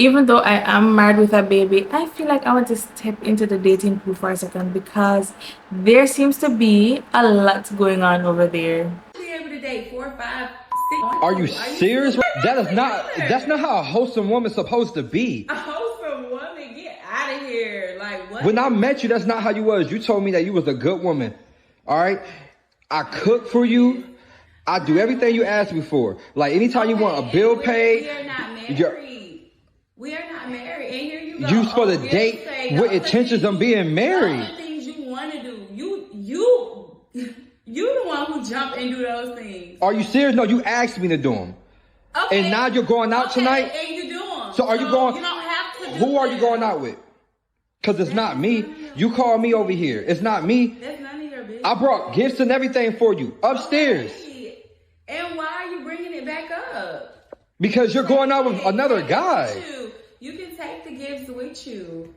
Even though I am married with a baby, I feel like I want to step into the dating pool for a second because there seems to be a lot going on over there. Be able to date 4, 5, 6. Are you serious? That's not how a wholesome woman's supposed to be. A wholesome woman, get out of here. Like, what? When I met you, that's not how you was. You told me that you was a good woman. All right? I cook for you. I do everything you asked me for. Like, anytime you want a bill paid. We are not married. We are not married. And here you go. You supposed to date with intentions of being married. All the things you want to do. You the one who jump and do those things. Are you serious? No, you asked me to do them. Okay. And now you're going out tonight? And you do them. So are you going? You don't have to do Who are you that. going out with? Because it's not me. You called me over here. It's not me. That's none of your business. I brought gifts and everything for you upstairs. Okay. And why are you bringing it back up? Because you're going out with another guy. You can take the gifts with you.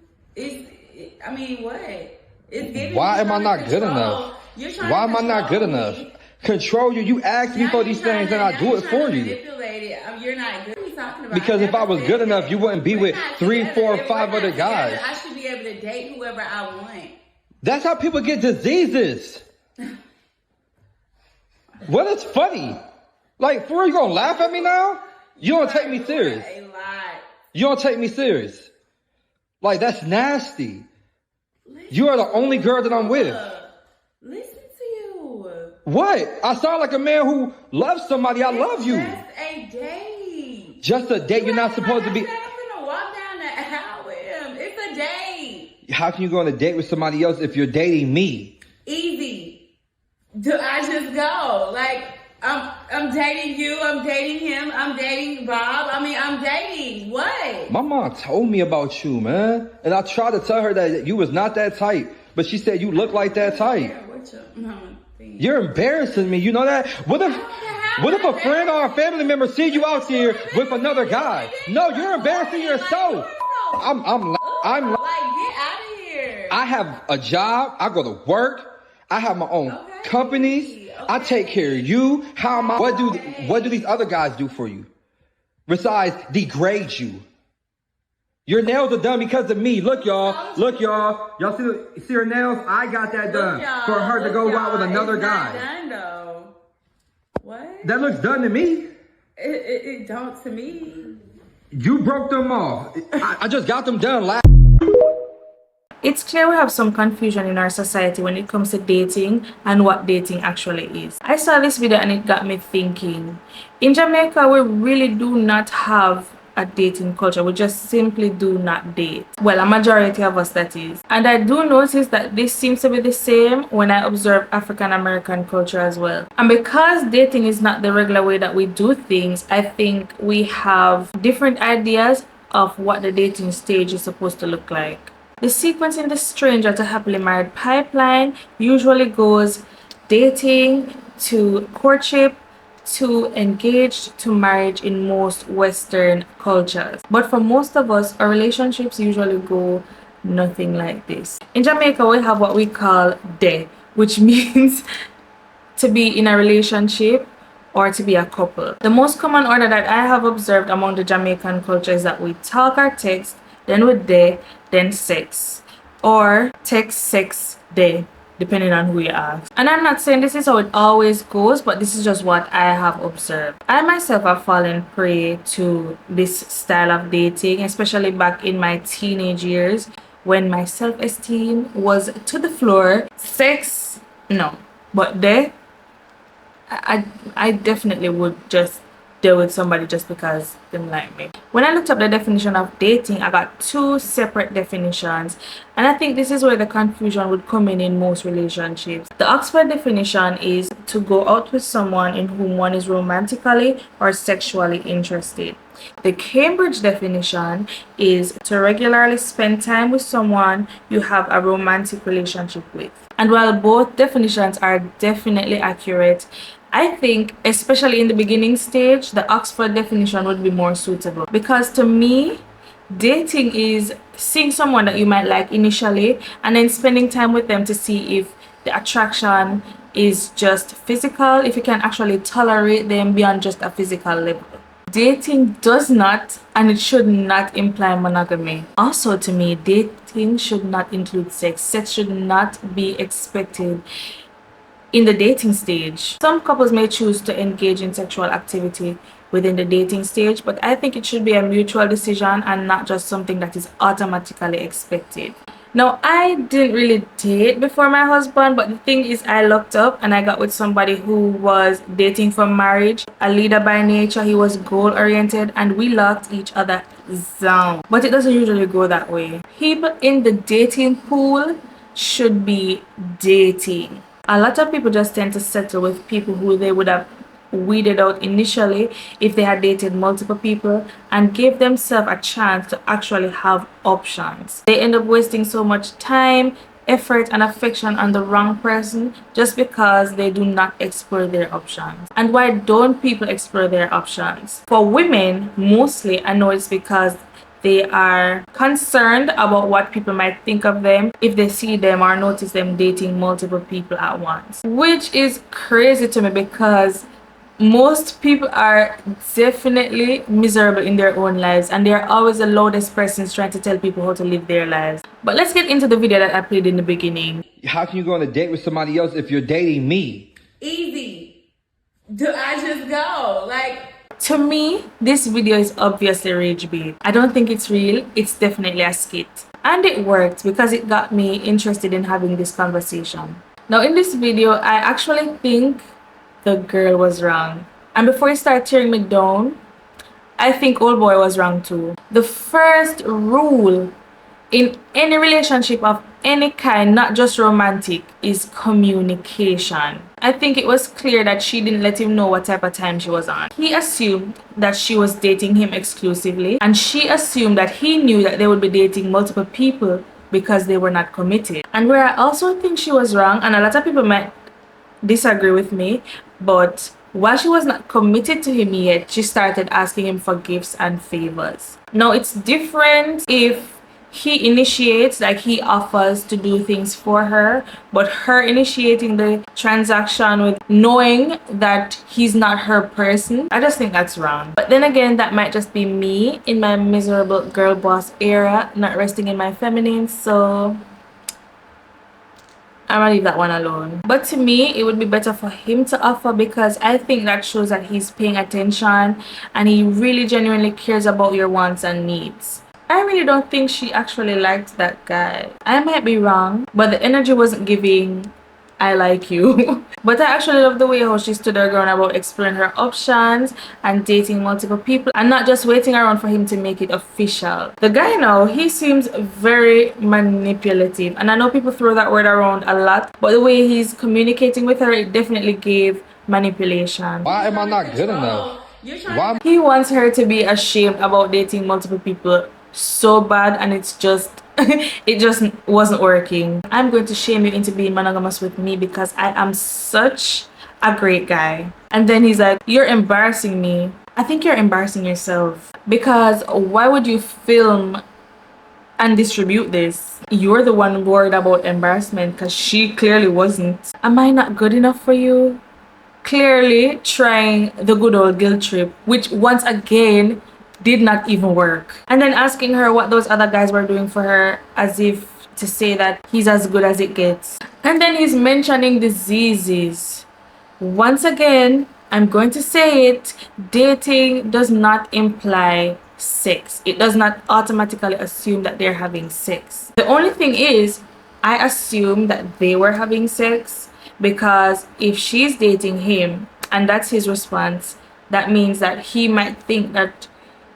What? Why am I not good enough? Why am I not good enough? Control you. You asked me for these things and I do it for you. You're not good. What are you talking about? Because if I was good enough, you wouldn't be with 3, 4, 5 other guys. I should be able to date whoever I want. That's how people get diseases. What is funny? Like, for real, you gonna laugh at me now? You don't take me serious. A lot. You don't take me serious. Like, that's nasty. You are the only girl that I'm with. Listen to you. What? I sound like a man who loves somebody. I love you. Just a date. Just a date. You're not supposed to be. I'm gonna walk down the aisle with him. It's a date. How can you go on a date with somebody else if you're dating me? Easy. Do I just go? Like, I'm dating you, I'm dating him, I'm dating Bob. I'm dating. What? My mom told me about you, man. And I tried to tell her that you was not that type. But she said you look like that type. Yeah, what's your mama thing? You're embarrassing me. You know that? What if a friend or a family member see you out here with another guy? No, you're embarrassing yourself. I'm like, get out of here. I have a job. I go to work. I have my own companies. I take care of you. How am I? What do these other guys do for you? Besides degrade you. Your nails are done because of me. Look, y'all. Look, y'all. Y'all see her nails? I got that done for her to go out with another guy. Done though. What? That looks done to me. It don't to me. You broke them off. I just got them done last. It's clear we have some confusion in our society when it comes to dating and what dating actually is. I saw this video and it got me thinking. In Jamaica, we really do not have a dating culture. We just simply do not date. Well, a majority of us, that is. And I do notice that this seems to be the same when I observe African American culture as well. And because dating is not the regular way that we do things, I think we have different ideas of what the dating stage is supposed to look like. The sequence in the stranger to happily married pipeline usually goes dating to courtship to engaged to marriage in most Western cultures. But for most of us, our relationships usually go nothing like this. In Jamaica, we have what we call de, which means to be in a relationship or to be a couple. The most common order that I have observed among the Jamaican culture is that we talk or text, then we de, then sex, or text, sex, de, depending on who you ask. And I'm not saying this is how it always goes, but this is just what I have observed. I myself have fallen prey to this style of dating, especially back in my teenage years when my self-esteem was to the floor. Sex, no, but de, I definitely would just deal with somebody just because they like me. When I looked up the definition of dating, I got two separate definitions, and I think this is where the confusion would come in most relationships. The Oxford definition is to go out with someone in whom one is romantically or sexually interested. The Cambridge definition is to regularly spend time with someone you have a romantic relationship with. And while both definitions are definitely accurate, I think, especially in the beginning stage, the Oxford definition would be more suitable. Because to me, dating is seeing someone that you might like initially and then spending time with them to see if the attraction is just physical, if you can actually tolerate them beyond just a physical level. Dating does not and it should not imply monogamy. Also, to me, dating should not include sex. Sex should not be expected in the dating stage. Some couples may choose to engage in sexual activity within the dating stage, but I think it should be a mutual decision and not just something that is automatically expected. Now, I didn't really date before my husband, but the thing is, I looked up and I got with somebody who was dating for marriage, a leader by nature. He was goal oriented and we locked each other down. But it doesn't usually go that way. People in the dating pool should be dating. A lot of people just tend to settle with people who they would have weeded out initially if they had dated multiple people and gave themselves a chance to actually have options. They end up wasting so much time, effort, and affection on the wrong person just because they do not explore their options. And why don't people explore their options? For women, mostly, I know it's because they are concerned about what people might think of them if they see them or notice them dating multiple people at once. Which is crazy to me because most people are definitely miserable in their own lives and they're always the loudest persons trying to tell people how to live their lives. But let's get into the video that I played in the beginning. How can you go on a date with somebody else if you're dating me? Easy. Do I just go? Like, to me, this video is obviously rage bait. I don't think it's real. It's definitely a skit. And it worked because it got me interested in having this conversation. Now in this video, I actually think the girl was wrong. And before you start tearing me down, I think old boy was wrong too. The first rule in any relationship of any kind, not just romantic, is communication. I think it was clear that she didn't let him know what type of time she was on. He assumed that she was dating him exclusively, and she assumed that he knew that they would be dating multiple people because they were not committed. And where I also think she was wrong, and a lot of people might disagree with me, but while she was not committed to him yet, she started asking him for gifts and favors. Now it's different if he initiates, like he offers to do things for her, but her initiating the transaction with knowing that he's not her person, I just think that's wrong. But then again, that might just be me in my miserable girl boss era, not resting in my feminine, so I'm gonna leave that one alone. But to me, it would be better for him to offer because I think that shows that he's paying attention and he really genuinely cares about your wants and needs. I really don't think she actually liked that guy. I might be wrong, but the energy wasn't giving I like you. But I actually love the way how she stood her ground about exploring her options and dating multiple people and not just waiting around for him to make it official. The guy now, he seems very manipulative, and I know people throw that word around a lot, but the way he's communicating with her, it definitely gave manipulation. Why am I not good enough? Why? He wants her to be ashamed about dating multiple people so bad, and it's just it just wasn't working. I'm going to shame you into being monogamous with me because I am such a great guy. And then he's like, you're embarrassing me. I think you're embarrassing yourself, because why would you film and distribute this? You're the one worried about embarrassment because she clearly wasn't. Am I not good enough for you? Clearly trying the good old guilt trip, which once again did not even work. And then asking her what those other guys were doing for her, as if to say that he's as good as it gets. And then he's mentioning diseases. Once again, I'm going to say it, dating does not imply sex. It does not automatically assume that they're having sex. The only thing is, I assume that they were having sex because if she's dating him and that's his response, that means that he might think that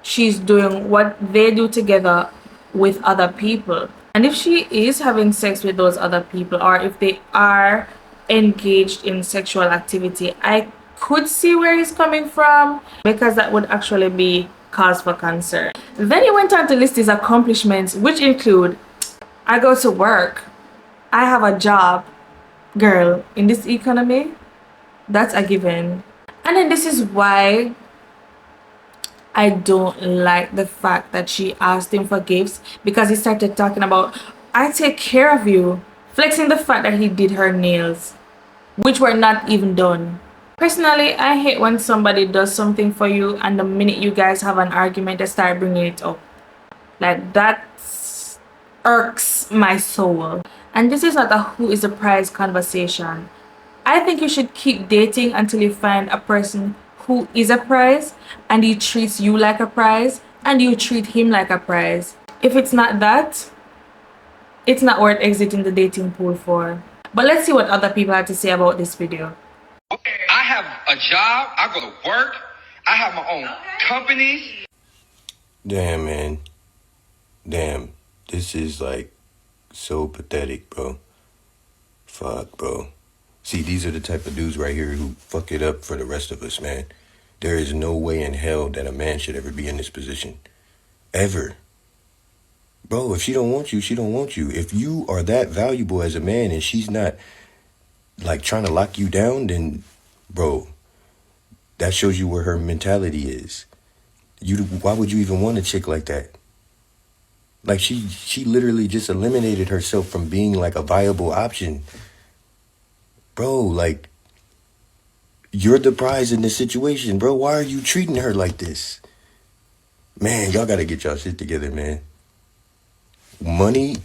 she's doing what they do together with other people. And if she is having sex with those other people, or if they are engaged in sexual activity, I could see where he's coming from, because that would actually be cause for concern. Then he went on to list his accomplishments, which include, I go to work, I have a job. Girl, in this economy, that's a given. And then this is why I don't like the fact that she asked him for gifts, because he started talking about, I take care of you, flexing the fact that he did her nails, which were not even done. Personally, I hate when somebody does something for you and the minute you guys have an argument, they start bringing it up. Like, that irks my soul. And this is not a who is the prize conversation. I think you should keep dating until you find a person who is a prize and he treats you like a prize and you treat him like a prize. If it's not that, it's not worth exiting the dating pool for. But let's see what other people have to say about this video. I have a job. I go to work. I have my own company. Damn, man. Damn. This is like so pathetic, bro. Fuck, bro. See, these are the type of dudes right here who fuck it up for the rest of us, man. There is no way in hell that a man should ever be in this position. Ever. Bro, if she don't want you, she don't want you. If you are that valuable as a man and she's not, like, trying to lock you down, then, bro, that shows you where her mentality is. Why would you even want a chick like that? Like, she literally just eliminated herself from being, like, a viable option. Bro, like, you're the prize in this situation, bro. Why are you treating her like this? Man, y'all gotta get y'all shit together, man. Money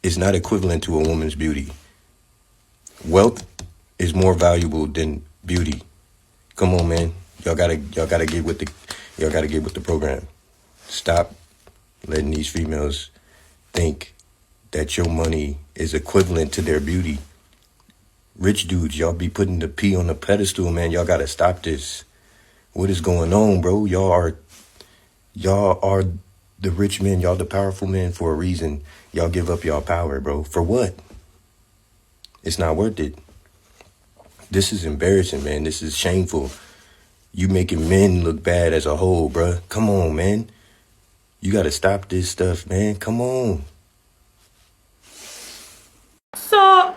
is not equivalent to a woman's beauty. Wealth is more valuable than beauty. Come on, man. Y'all gotta get with the program. Stop letting these females think that your money is equivalent to their beauty. Rich dudes, y'all be putting the P on the pedestal, man. Y'all gotta stop this. What is going on, bro? Y'all are the rich men. Y'all the powerful men for a reason. Y'all give up y'all power, bro. For what? It's not worth it. This is embarrassing, man. This is shameful. You making men look bad as a whole, bro. Come on, man. You gotta stop this stuff, man. Come on. So,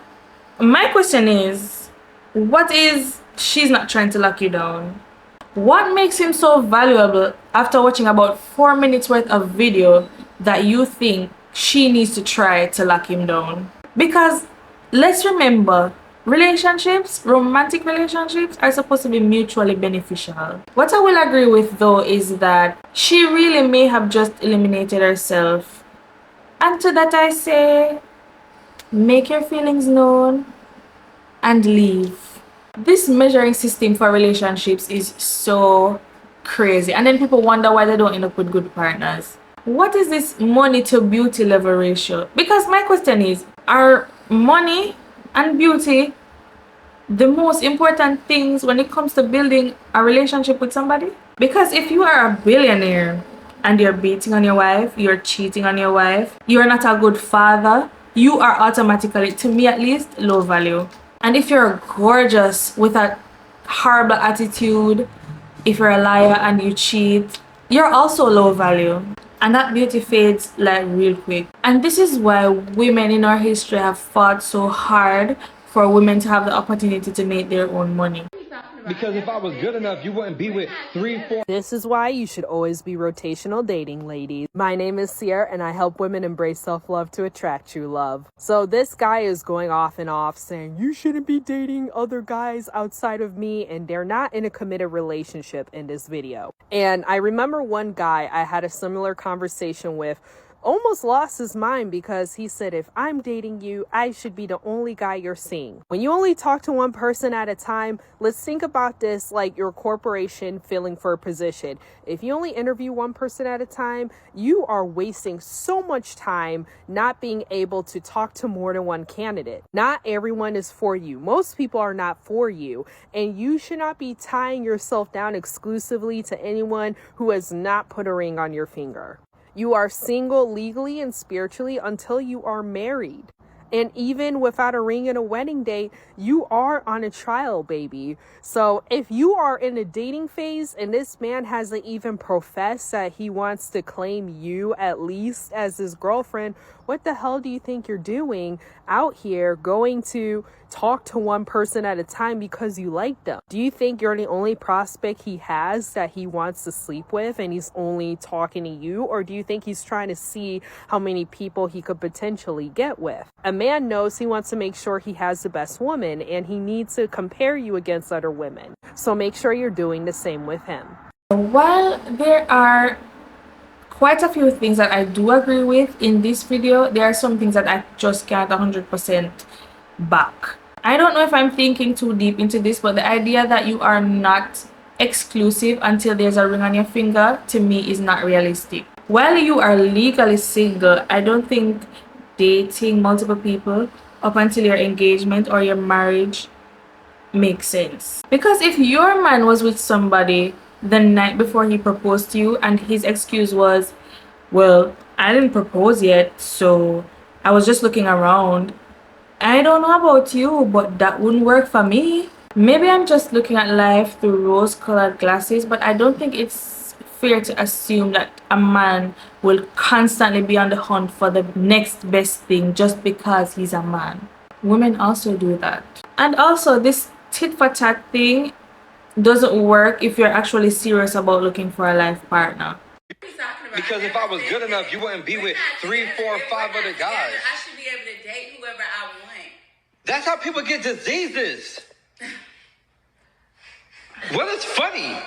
my question is, what is she's not trying to lock you down? What makes him so valuable after watching about 4 minutes worth of video that you think she needs to try to lock him down? Because let's remember, romantic relationships are supposed to be mutually beneficial. What I will agree with though is that she really may have just eliminated herself. And to that I say, make your feelings known and leave. This measuring system for relationships is so crazy. And then people wonder why they don't end up with good partners. What is this money to beauty level ratio? Because my question is, are money and beauty the most important things when it comes to building a relationship with somebody? Because if you are a billionaire and you're beating on your wife, you're cheating on your wife, you're not a good father, you are automatically, to me at least, low value. And if you're gorgeous with a horrible attitude, if you're a liar and you cheat, you're also low value. And that beauty fades like real quick. And this is why women in our history have fought so hard for women to have the opportunity to make their own money. Because if I was good enough, you wouldn't be with 3, 4. This is why you should always be rotational dating, ladies. My name is Sierra, and I help women embrace self-love to attract true love. So this guy is going off and off saying, you shouldn't be dating other guys outside of me, and they're not in a committed relationship in this video. And I remember one guy I had a similar conversation with almost lost his mind because he said, if I'm dating you, I should be the only guy you're seeing. When you only talk to one person at a time, let's think about this like your corporation filling for a position. If you only interview one person at a time, you are wasting so much time not being able to talk to more than one candidate. Not everyone is for you. Most people are not for you. And you should not be tying yourself down exclusively to anyone who has not put a ring on your finger. You are single legally and spiritually until you are married. And even without a ring and a wedding date, you are on a trial, baby. So if you are in a dating phase and this man hasn't even professed that he wants to claim you at least as his girlfriend, what the hell do you think you're doing out here going to talk to one person at a time because you like them? Do you think you're the only prospect he has that he wants to sleep with and he's only talking to you? Or do you think he's trying to see how many people he could potentially get with? A man knows he wants to make sure he has the best woman, and he needs to compare you against other women. So make sure you're doing the same with him. While there are quite a few things that I do agree with in this video, there are some things that I just can't 100% back. I don't know if I'm thinking too deep into this, but the idea that you are not exclusive until there's a ring on your finger, to me, is not realistic. While you are legally single, I don't think dating multiple people up until your engagement or your marriage makes sense. Because if your man was with somebody the night before he proposed to you and his excuse was, well, I didn't propose yet, so I was just looking around, I don't know about you, but that wouldn't work for me. Maybe I'm just looking at life through rose-colored glasses, but I don't think it's fair to assume that a man will constantly be on the hunt for the next best thing just because he's a man. Women also do that. And also, this tit for tat thing doesn't work if you're actually serious about looking for a life partner. Because if I was good enough, you wouldn't be with 3, 4, 5 other guys. I should be able to date whoever I want. That's how people get diseases. Well, it's funny.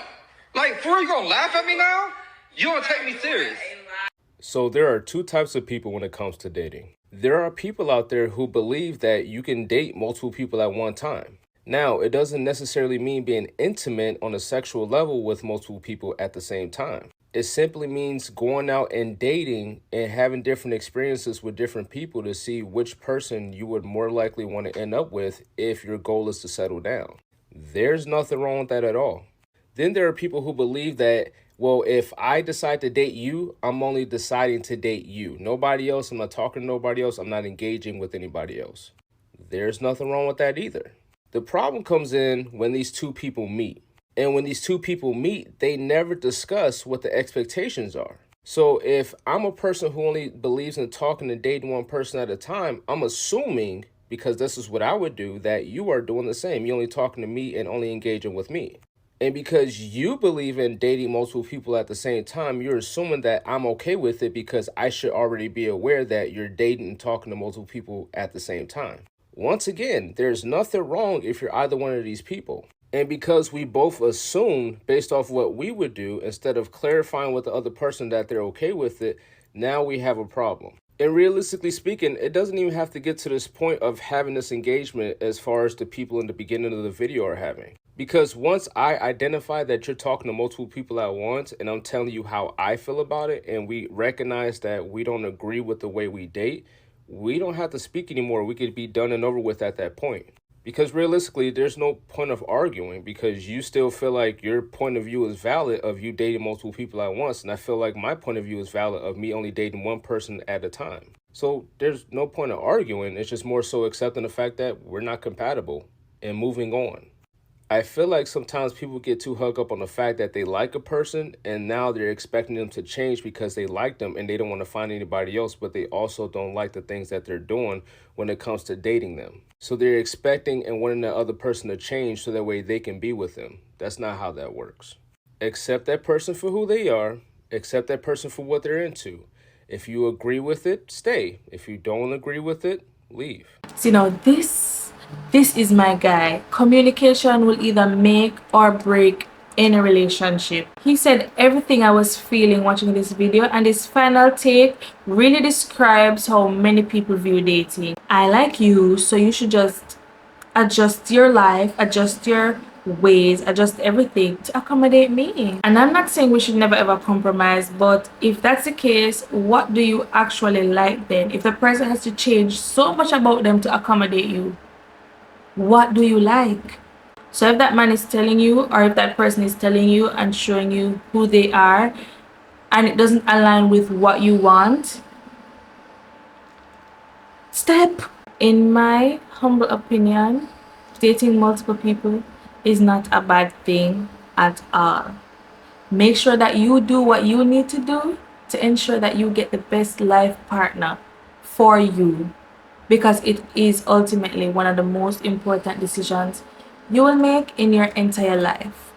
Like, for real, you gonna laugh at me now? You don't take me serious. So there are two types of people when it comes to dating. There are people out there who believe that you can date multiple people at one time. Now, it doesn't necessarily mean being intimate on a sexual level with multiple people at the same time. It simply means going out and dating and having different experiences with different people to see which person you would more likely want to end up with if your goal is to settle down. There's nothing wrong with that at all. Then there are people who believe that, well, if I decide to date you, I'm only deciding to date you. Nobody else, I'm not talking to nobody else, I'm not engaging with anybody else. There's nothing wrong with that either. The problem comes in when these two people meet. And when these two people meet, they never discuss what the expectations are. So if I'm a person who only believes in talking and dating one person at a time, I'm assuming, because this is what I would do, that you are doing the same. You're only talking to me and only engaging with me. And because you believe in dating multiple people at the same time, you're assuming that I'm okay with it because I should already be aware that you're dating and talking to multiple people at the same time. Once again, there's nothing wrong if you're either one of these people. And because we both assume based off what we would do, instead of clarifying with the other person that they're okay with it, now we have a problem. And realistically speaking, it doesn't even have to get to this point of having this engagement as far as the people in the beginning of the video are having. Because once I identify that you're talking to multiple people at once and I'm telling you how I feel about it, and we recognize that we don't agree with the way we date, we don't have to speak anymore. We could be done and over with at that point. Because realistically, there's no point of arguing because you still feel like your point of view is valid of you dating multiple people at once. And I feel like my point of view is valid of me only dating one person at a time. So there's no point of arguing. It's just more so accepting the fact that we're not compatible and moving on. I feel like sometimes people get too hung up on the fact that they like a person and now they're expecting them to change because they like them and they don't want to find anybody else, but they also don't like the things that they're doing when it comes to dating them. So they're expecting and wanting the other person to change so that way they can be with them. That's not how that works. Accept that person for who they are. Accept that person for what they're into. If you agree with it, stay. If you don't agree with it, leave. So, this is my guy. Communication will either make or break any relationship. He said everything I was feeling watching this video, and his final take really describes how many people view dating. I like you, so you should just adjust your life, adjust your ways, adjust everything to accommodate me. And I'm not saying we should never ever compromise, but if that's the case, what do you actually like then? If the person has to change so much about them to accommodate you, what do you like? So if that man is telling you, or if that person is telling you and showing you who they are, and it doesn't align with what you want, step. In my humble opinion, dating multiple people is not a bad thing at all. Make sure that you do what you need to do to ensure that you get the best life partner for you. because it is ultimately one of the most important decisions you will make in your entire life.